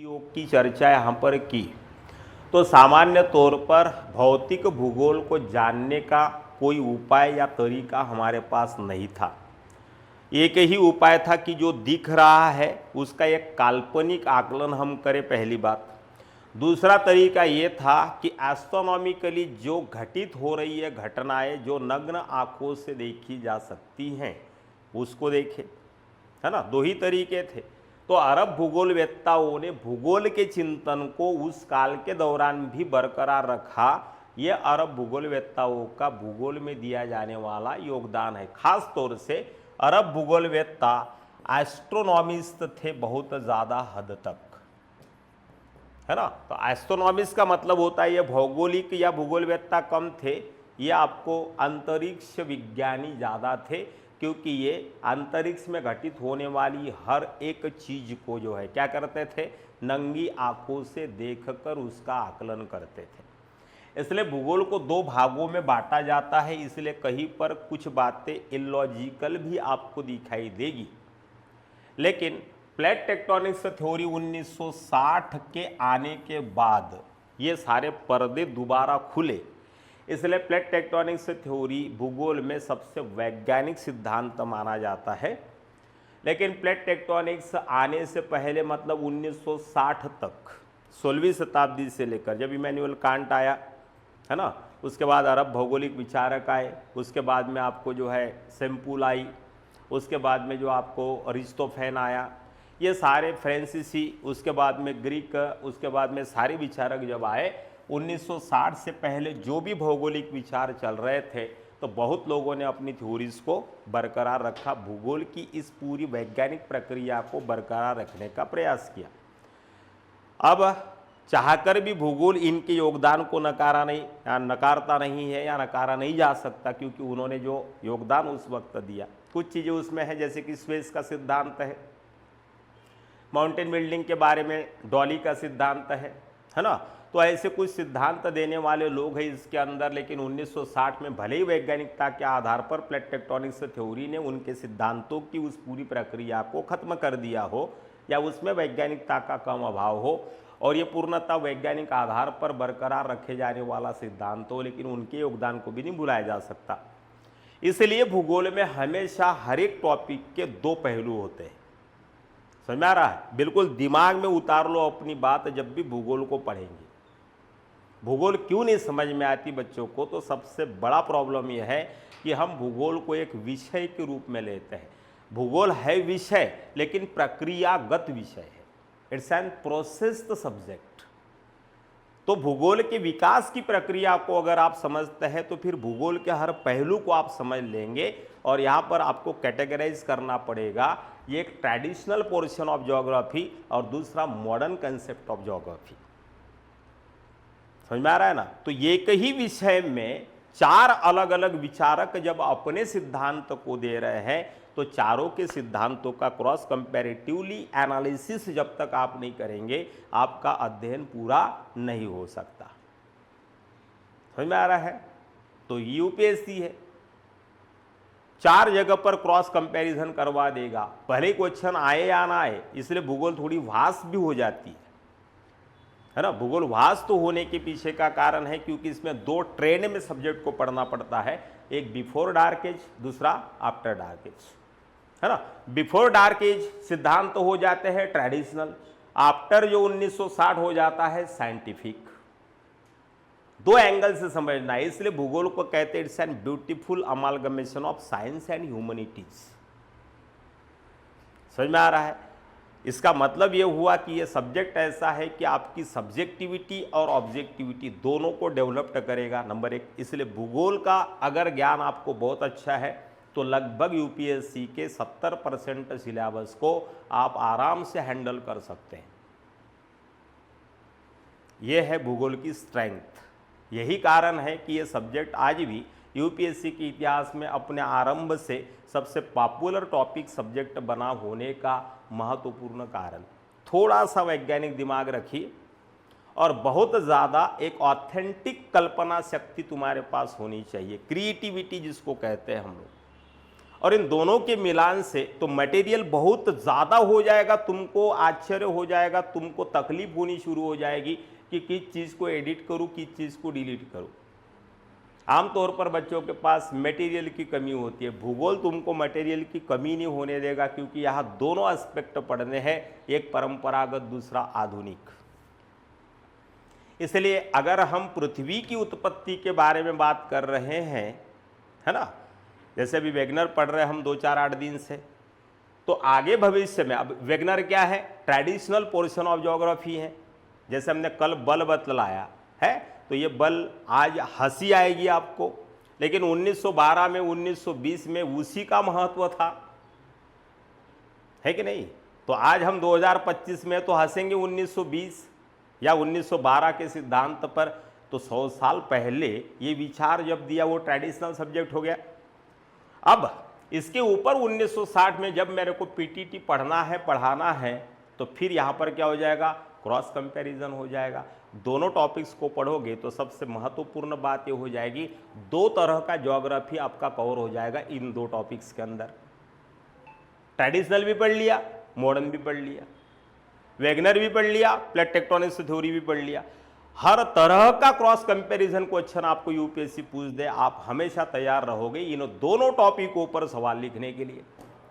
योग की चर्चा यहाँ पर की तो सामान्य तौर पर भौतिक भूगोल को जानने का कोई उपाय या तरीका हमारे पास नहीं था। एक ही उपाय था कि जो दिख रहा है उसका एक काल्पनिक आकलन हम करें, पहली बात। दूसरा तरीका ये था कि एस्ट्रोनॉमिकली जो घटित हो रही है घटनाएं जो नग्न आंखों से देखी जा सकती हैं उसको देखें, है ना। दो ही तरीके थे। तो अरब भूगोलवेत्ताओं ने भूगोल के चिंतन को उस काल के दौरान भी बरकरार रखा। ये अरब भूगोलवेत्ताओं का भूगोल में दिया जाने वाला योगदान है। खास तौर से अरब भूगोलवेत्ता एस्ट्रोनॉमिस्ट थे बहुत ज़्यादा हद तक, है ना। तो एस्ट्रोनॉमिस्ट का मतलब होता है ये भौगोलिक या भूगोलवेत्ता कम थे, ये आपको अंतरिक्ष विज्ञानी ज़्यादा थे, क्योंकि ये अंतरिक्ष में घटित होने वाली हर एक चीज को जो है क्या करते थे, नंगी आंखों से देखकर उसका आकलन करते थे। इसलिए भूगोल को दो भागों में बांटा जाता है, इसलिए कहीं पर कुछ बातें इलॉजिकल भी आपको दिखाई देगी। लेकिन प्लेट टेक्टोनिक्स थ्योरी 1960 के आने के बाद ये सारे पर्दे दोबारा खुले। इसलिए प्लेट टेक्टोनिक्स थ्योरी भूगोल में सबसे वैज्ञानिक सिद्धांत माना जाता है। लेकिन प्लेट टेक्टोनिक्स आने से पहले मतलब 1960 तक, 16वीं शताब्दी से लेकर जब इमैनुअल कांट आया, है ना, उसके बाद अरब भौगोलिक विचारक आए, उसके बाद में आपको जो है सेम्पुल आई, उसके बाद में जो आपको अरिस्टोफेन आया, ये सारे फ्रांसीसी, उसके बाद में ग्रीक, उसके बाद में सारे विचारक जब आए 1960 से पहले जो भी भौगोलिक विचार चल रहे थे तो बहुत लोगों ने अपनी थ्योरीज को बरकरार रखा, भूगोल की इस पूरी वैज्ञानिक प्रक्रिया को बरकरार रखने का प्रयास किया। अब चाहकर भी भूगोल इनके योगदान को नकारता नहीं है या नकारा नहीं जा सकता, क्योंकि उन्होंने जो योगदान उस वक्त दिया। कुछ चीज़ें उसमें है जैसे कि स्पेस का सिद्धांत है, माउंटेन बिल्डिंग के बारे में डॉली का सिद्धांत है ना। तो ऐसे कुछ सिद्धांत देने वाले लोग हैं इसके अंदर। लेकिन 1960 में भले ही वैज्ञानिकता के आधार पर प्लेट टेक्टोनिक्स थ्योरी ने उनके सिद्धांतों की उस पूरी प्रक्रिया को खत्म कर दिया हो या उसमें वैज्ञानिकता का कम अभाव हो और ये पूर्णतः वैज्ञानिक आधार पर बरकरार रखे जाने वाला सिद्धांत हो, लेकिन उनके योगदान को भी नहीं भुलाया जा सकता। इसलिए भूगोल में हमेशा हर एक टॉपिक के दो पहलू होते हैं। समझ में आ रहा है? बिल्कुल दिमाग में उतार लो अपनी बात जब भी भूगोल को पढ़ेंगे। भूगोल क्यों नहीं समझ में आती बच्चों को, तो सबसे बड़ा प्रॉब्लम यह है कि हम भूगोल को एक विषय के रूप में लेते हैं। भूगोल है विषय, लेकिन प्रक्रियागत विषय है। It's an processed subject. तो भूगोल के विकास की प्रक्रिया को अगर आप समझते हैं तो फिर भूगोल के हर पहलू को आप समझ लेंगे। और यहाँ पर आपको कैटेगराइज करना पड़ेगा, ये एक ट्रेडिशनल पोर्शन ऑफ ज्योग्राफी और दूसरा मॉडर्न कंसेप्ट ऑफ ज्योग्राफी। समझ में आ रहा है ना। तो एक ही विषय में चार अलग अलग विचारक जब अपने सिद्धांत को दे रहे हैं तो चारों के सिद्धांतों का क्रॉस कंपैरेटिवली एनालिसिस जब तक आप नहीं करेंगे आपका अध्ययन पूरा नहीं हो सकता। समझ में आ रहा है। तो यूपीएससी है, चार जगह पर क्रॉस कंपैरिजन करवा देगा, भले क्वेश्चन आए या ना आए। इसलिए भूगोल थोड़ी वास्ट भी हो जाती है ना। भूगोल वास्ट तो होने के पीछे का कारण है क्योंकि इसमें दो ट्रेंड में सब्जेक्ट को पढ़ना पड़ता है, एक बिफोर डार्क एज, दूसरा आफ्टर डार्क एज, है ना। बिफोर डार्क एज सिद्धांत तो हो जाते हैं ट्रेडिशनल, आफ्टर जो 1960 हो जाता है साइंटिफिक। दो एंगल से समझना है, इसलिए भूगोल को कहते हैं it's an beautiful amalgamation of science and humanities. समझ में आ रहा है। इसका मतलब यह हुआ कि यह सब्जेक्ट ऐसा है कि आपकी सब्जेक्टिविटी और ऑब्जेक्टिविटी दोनों को डेवलप्ड करेगा, नंबर एक। इसलिए भूगोल का अगर ज्ञान आपको बहुत अच्छा है तो लगभग यूपीएससी के 70% सिलेबस को आप आराम से हैंडल कर सकते हैं। यह है भूगोल की स्ट्रेंथ। यही कारण है कि यह सब्जेक्ट आज भी यूपीएससी के इतिहास में अपने आरंभ से सबसे पॉपुलर टॉपिक सब्जेक्ट बना होने का महत्वपूर्ण कारण। थोड़ा सा वैज्ञानिक दिमाग रखिए और बहुत ज़्यादा एक ऑथेंटिक कल्पना शक्ति तुम्हारे पास होनी चाहिए, क्रिएटिविटी जिसको कहते हैं हम लोग। और इन दोनों के मिलान से तो मटेरियल बहुत ज़्यादा हो जाएगा, तुमको आश्चर्य हो जाएगा, तुमको तकलीफ होनी शुरू हो जाएगी कि किस चीज़ को एडिट करूँ, किस चीज़ को डिलीट करूँ। आमतौर पर बच्चों के पास मटेरियल की कमी होती है। भूगोल तुमको मटेरियल की कमी नहीं होने देगा, क्योंकि यहाँ दोनों एस्पेक्ट पढ़ने हैं, एक परंपरागत दूसरा आधुनिक। इसलिए अगर हम पृथ्वी की उत्पत्ति के बारे में बात कर रहे हैं, है ना, जैसे अभी वेगनर पढ़ रहे हैं हम 2-4-8 दिन से, तो आगे भविष्य में अब वेगनर क्या है, ट्रेडिशनल पोर्शन ऑफ ज्योग्राफी है। जैसे हमने कल बल बतलाया है, तो ये बल आज हंसी आएगी आपको, लेकिन 1912 में 1920 में उसी का महत्व था, है कि नहीं। तो आज हम 2025 में तो हंसेंगे 1920 या 1912 के सिद्धांत पर, तो 100 साल पहले ये विचार जब दिया वो ट्रेडिशनल सब्जेक्ट हो गया। अब इसके ऊपर 1960 में जब मेरे को पीटीटी पढ़ाना है, तो फिर यहाँ पर क्या हो जाएगा, क्रॉस कंपैरिजन हो जाएगा। दोनों टॉपिक्स को पढ़ोगे तो सबसे महत्वपूर्ण बात ये हो जाएगी, 2 तरह का ज्योग्राफी आपका कवर हो जाएगा इन 2 टॉपिक्स के अंदर। ट्रेडिशनल भी पढ़ लिया, मॉडर्न भी पढ़ लिया, वेगनर भी पढ़ लिया, प्लेट टेक्टोनिक्स थ्योरी भी पढ़ लिया। हर तरह का क्रॉस कंपैरिजन क्वेश्चन आपको यूपीएससी पूछ दे, आप हमेशा तैयार रहोगे इन दोनों टॉपिकों पर सवाल लिखने के लिए।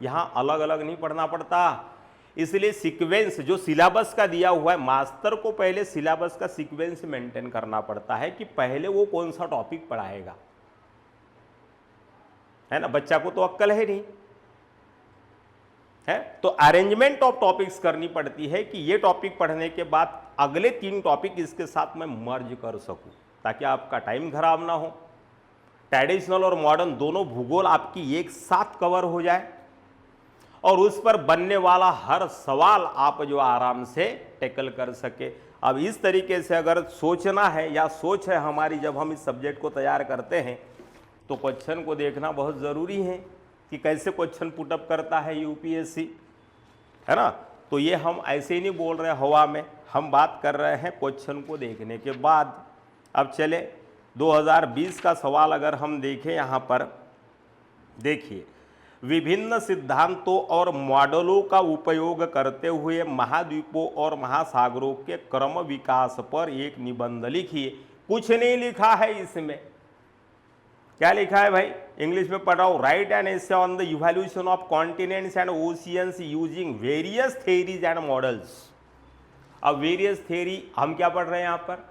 यहाँ अलग अलग नहीं पढ़ना पड़ता। इसलिए सीक्वेंस जो सिलेबस का दिया हुआ है, मास्टर को पहले सिलेबस का सीक्वेंस मेंटेन करना पड़ता है कि पहले वो कौन सा टॉपिक पढ़ाएगा, है ना। बच्चा को तो अक्ल है नहीं है, तो अरेंजमेंट ऑफ टॉपिक्स करनी पड़ती है कि ये टॉपिक पढ़ने के बाद अगले 3 टॉपिक इसके साथ मैं मर्ज कर सकूं, ताकि आपका टाइम खराब ना हो। ट्रेडिशनल और मॉडर्न दोनों भूगोल आपकी एक साथ कवर हो जाए और उस पर बनने वाला हर सवाल आप जो आराम से टैकल कर सके। अब इस तरीके से अगर सोचना है या सोच है हमारी, जब हम इस सब्जेक्ट को तैयार करते हैं, तो क्वेश्चन को देखना बहुत ज़रूरी है कि कैसे क्वेश्चन पुटअप करता है यूपीएससी, है ना। तो ये हम ऐसे ही नहीं बोल रहे हवा में, हम बात कर रहे हैं क्वेश्चन को देखने के बाद। अब चले 2020 का सवाल अगर हम देखें, यहाँ पर देखिए, विभिन्न सिद्धांतों और मॉडलों का उपयोग करते हुए महाद्वीपों और महासागरों के क्रम विकास पर एक निबंध लिखिए। कुछ नहीं लिखा है इसमें, क्या लिखा है भाई, इंग्लिश में पढ़ रहा हूं, right an essay on the evolution of continents and oceans using various theories and models. अब वेरियस थेरी हम क्या पढ़ रहे हैं यहाँ पर,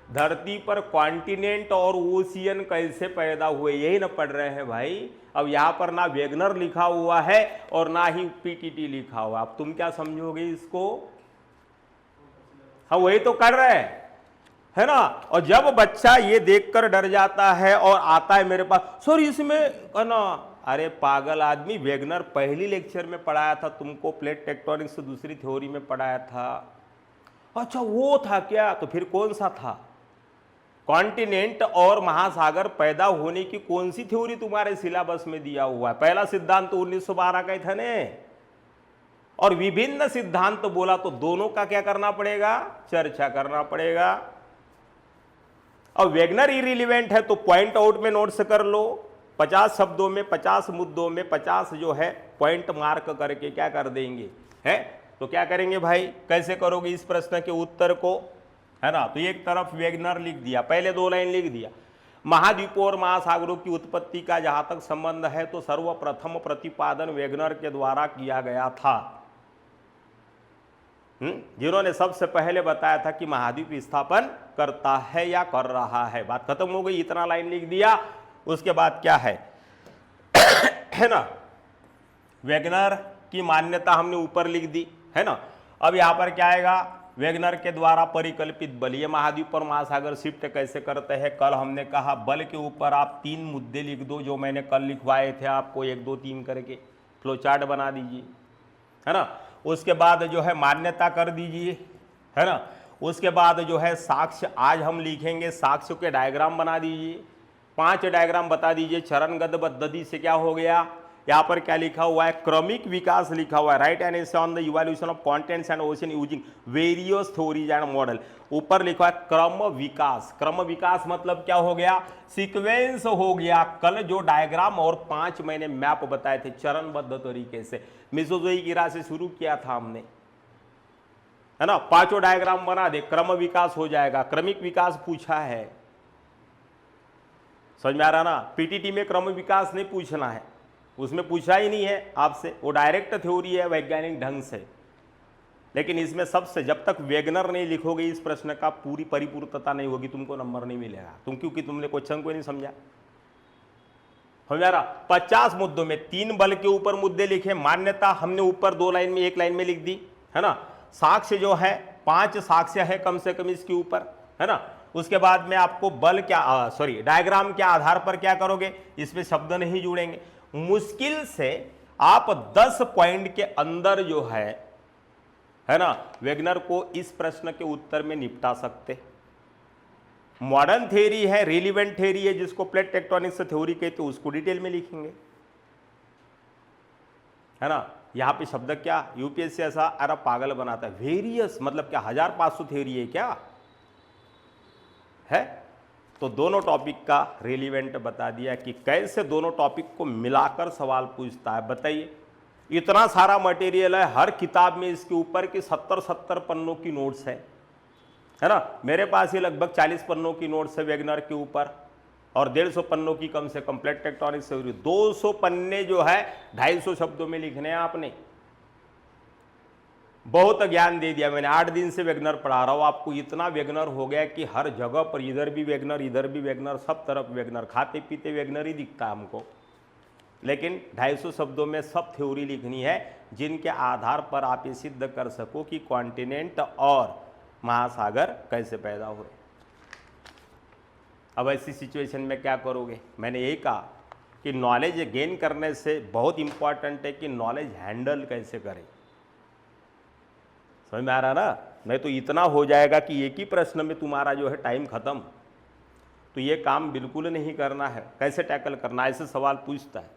धरती पर कॉन्टिनेंट और ओशियन कैसे पैदा हुए, यही ना पढ़ रहे हैं भाई। अब यहाँ पर ना वेगनर लिखा हुआ है और ना ही पीटीटी लिखा हुआ, अब तुम क्या समझोगे इसको, हम वही तो कर रहे हैं, है ना। और जब बच्चा ये देखकर डर जाता है और आता है मेरे पास, सर इसमें है ना, अरे पागल आदमी, वेगनर पहली लेक्चर में पढ़ाया था तुमको, प्लेट टेक्टोनिक्स दूसरी थ्योरी में पढ़ाया था। अच्छा वो था क्या, तो फिर कौन सा था, कॉन्टिनेंट और महासागर पैदा होने की कौन सी थ्योरी तुम्हारे सिलेबस में दिया हुआ है। पहला सिद्धांत तो 1912 का ही था ने, और विभिन्न सिद्धांत बोला तो दोनों का क्या करना पड़ेगा, चर्चा करना पड़ेगा। अब वेगनर इरिलीवेंट है तो पॉइंट आउट में नोट्स कर लो, 50 शब्दों में 50 मुद्दों में 50 जो है पॉइंट मार्क करके क्या कर देंगे, है। तो क्या करेंगे भाई, कैसे करोगे इस प्रश्न के उत्तर को, है ना। तो एक तरफ वेगनर लिख दिया, पहले 2 लाइन लिख दिया। महाद्वीपों और महासागरों की उत्पत्ति का जहां तक संबंध है तो सर्वप्रथम प्रतिपादन वेगनर के द्वारा किया गया था, जिन्होंने सबसे पहले बताया था कि महाद्वीप स्थापन करता है या कर रहा है। बात खत्म हो गई, इतना लाइन लिख दिया। उसके बाद क्या है है ना, वेगनर की मान्यता हमने ऊपर लिख दी, है ना। अब यहां पर क्या आएगा, वेगनर के द्वारा परिकल्पित बल, ये महाद्वीप पर महासागर शिफ्ट कैसे करते हैं। कल हमने कहा बल के ऊपर आप 3 मुद्दे लिख दो, जो मैंने कल लिखवाए थे आपको, 1 2 3 करके फ्लो चार्ट बना दीजिए, है ना। उसके बाद जो है मान्यता कर दीजिए, है ना। उसके बाद जो है साक्ष्य, आज हम लिखेंगे साक्ष्य के डायग्राम बना दीजिए, 5 डायग्राम बता दीजिए। चरणगत पद्धति से क्या हो गया यहाँ पर क्या लिखा हुआ है, क्रमिक विकास लिखा हुआ है। Right answer on the evolution of continents and ocean using various theories and model. ऊपर लिखा है क्रम विकास। क्रम विकास मतलब क्या हो गया, सीक्वेंस हो गया। कल जो डायग्राम और 5 मैंने मैप बताए थे चरणबद्ध तरीके से, मेसोजोइक इरा से शुरू किया था हमने, है ना, 5 डायग्राम बना दे, क्रम विकास हो जाएगा। क्रमिक विकास पूछा है, समझ में आ रहा ना। पीटीटी में क्रम विकास नहीं पूछना है, उसमें पूछा ही नहीं है आपसे, वो डायरेक्ट थ्योरी है वैज्ञानिक ढंग से। लेकिन इसमें सबसे, जब तक वेगनर नहीं लिखोगे इस प्रश्न का पूरी परिपूर्णता नहीं होगी, तुमको नंबर नहीं मिलेगा, क्योंकि तुमने क्वेश्चन को नहीं समझा। समझ आ रहा। 50 मुद्दों में 3 बल के ऊपर मुद्दे लिखे, मान्यता हमने ऊपर 2 लाइन में 1 लाइन में लिख दी, है ना। साक्ष्य जो है 5 साक्ष्य है कम से कम इसके ऊपर, है ना। उसके बाद में आपको बल क्या, डायग्राम के आधार पर क्या करोगे, इसमें शब्द नहीं जुड़ेंगे। मुश्किल से आप 10 पॉइंट के अंदर जो है ना, वेगनर को इस प्रश्न के उत्तर में निपटा सकते। मॉडर्न थ्योरी है, रिलीवेंट थ्योरी है, जिसको प्लेट टेक्टोनिक्स थ्योरी कहते हैं, उसको डिटेल में लिखेंगे, है ना। यहां पे शब्द क्या, यूपीएससी ऐसा अरे पागल बनाता है, वेरियस मतलब क्या, 1500 थ्योरी है क्या है। तो दोनों टॉपिक का रिलीवेंट बता दिया कि कैसे दोनों टॉपिक को मिलाकर सवाल पूछता है। बताइए, इतना सारा मटेरियल है हर किताब में इसके ऊपर कि 70 पन्नों की नोट्स है ना। मेरे पास ये लगभग 40 पन्नों की नोट्स है वेगनर के ऊपर, और 150 पन्नों की कम से कम प्लेट टेक्टोनिक्स थ्योरी। 200 पन्ने जो है 250 शब्दों में लिखने हैं आपने। बहुत ज्ञान दे दिया मैंने, 8 दिन से वेगनर पढ़ा रहा हूं आपको। इतना वेगनर हो गया कि हर जगह पर इधर भी वेगनर, इधर भी वेगनर, सब तरफ वेगनर, खाते पीते वेगनर ही दिखता है हमको। लेकिन 250 शब्दों में सब थ्योरी लिखनी है, जिनके आधार पर आप ये सिद्ध कर सको कि कॉन्टिनेंट और महासागर कैसे पैदा हुए। अब ऐसी सिचुएशन में क्या करोगे, मैंने यही कहा कि नॉलेज गेन करने से बहुत इंपॉर्टेंट है कि नॉलेज हैंडल कैसे करें। समझ में आ रहा ना। नहीं तो इतना हो जाएगा कि एक ही प्रश्न में तुम्हारा जो है टाइम खत्म। तो ये काम बिल्कुल नहीं करना है। कैसे टैकल करना, ऐसे सवाल पूछता है।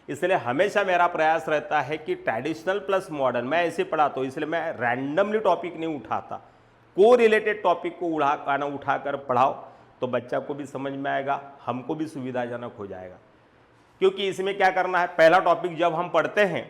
इसलिए हमेशा मेरा प्रयास रहता है कि ट्रेडिशनल प्लस मॉडर्न, मैं ऐसे पढ़ाता हूँ, इसलिए मैं रैंडमली टॉपिक नहीं उठाता, को रिलेटेड टॉपिक को उठाकर पढ़ाओ, तो बच्चा को भी समझ में आएगा, हमको भी सुविधाजनक हो जाएगा। क्योंकि इसमें क्या करना है, पहला टॉपिक जब हम पढ़ते हैं